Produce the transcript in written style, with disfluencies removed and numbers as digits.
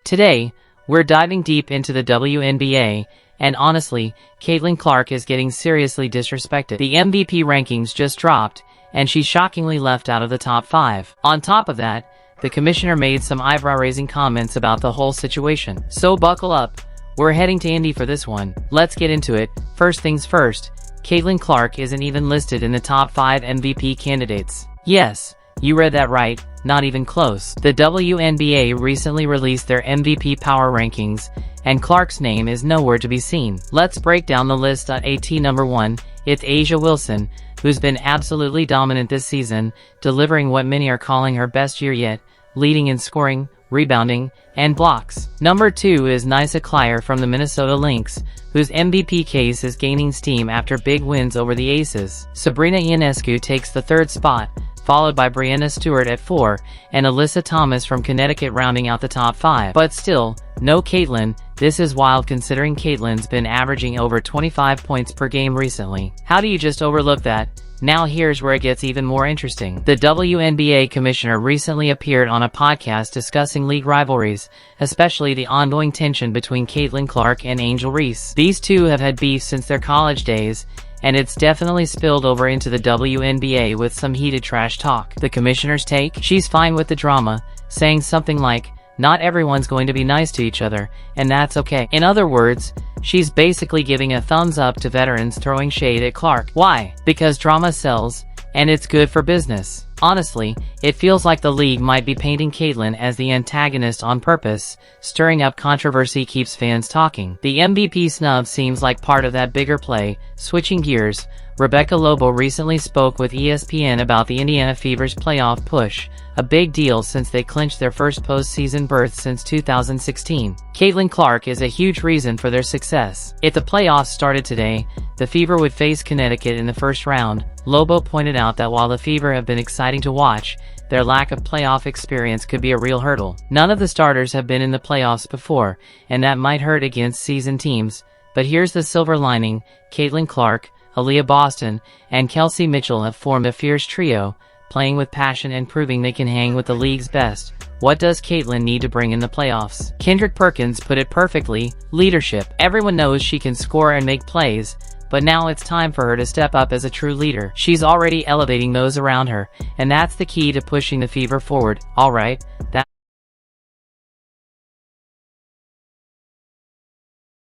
Today, we're diving deep into the WNBA, and honestly, Caitlin Clark is getting seriously disrespected. The MVP rankings just dropped, and she's shockingly left out of the top 5. On top of that, the commissioner made some eyebrow-raising comments about the whole situation. So buckle up, we're heading to Indy for this one. Let's get into it. First things first, Caitlin Clark isn't even listed in the top 5 MVP candidates. Yes, you read that right, not even close. The WNBA recently released their MVP power rankings, and Clark's name is nowhere to be seen. Let's break down the list. At number 1, it's A'ja Wilson, who's been absolutely dominant this season, delivering what many are calling her best year yet, leading in scoring, rebounding, and blocks. Number 2 is Nysa Clyre from the Minnesota Lynx, whose MVP case is gaining steam after big wins over the Aces. Sabrina Ionescu takes the 3rd spot, followed by Breanna Stewart at 4, and Alyssa Thomas from Connecticut rounding out the top 5. But still, no Caitlin. This is wild considering Caitlin's been averaging over 25 points per game recently. How do you just overlook that? Now here's where it gets even more interesting. The WNBA Commissioner recently appeared on a podcast discussing league rivalries, especially the ongoing tension between Caitlin Clark and Angel Reese. These two have had beef since their college days, and it's definitely spilled over into the WNBA with some heated trash talk. The Commissioner's take? She's fine with the drama, saying something like, "Not everyone's going to be nice to each other, and that's okay." In other words, she's basically giving a thumbs up to veterans throwing shade at Clark. Why? Because drama sells, and it's good for business. Honestly, it feels like the league might be painting Caitlin as the antagonist on purpose. Stirring up controversy keeps fans talking. The MVP snub seems like part of that bigger play. Switching gears, Rebecca Lobo recently spoke with ESPN about the Indiana Fever's playoff push, a big deal since they clinched their first postseason berth since 2016. Caitlin Clark is a huge reason for their success. If the playoffs started today, the Fever would face Connecticut in the first round. Lobo pointed out that while the Fever have been exciting to watch, their lack of playoff experience could be a real hurdle. None of the starters have been in the playoffs before, and that might hurt against seasoned teams. But here's the silver lining: Caitlin Clark, Aaliyah Boston, and Kelsey Mitchell have formed a fierce trio, playing with passion and proving they can hang with the league's best. What does Caitlin need to bring in the playoffs? Kendrick Perkins put it perfectly: leadership. Everyone knows she can score and make plays, but now it's time for her to step up as a true leader. She's already elevating those around her, and that's the key to pushing the Fever forward. Alright,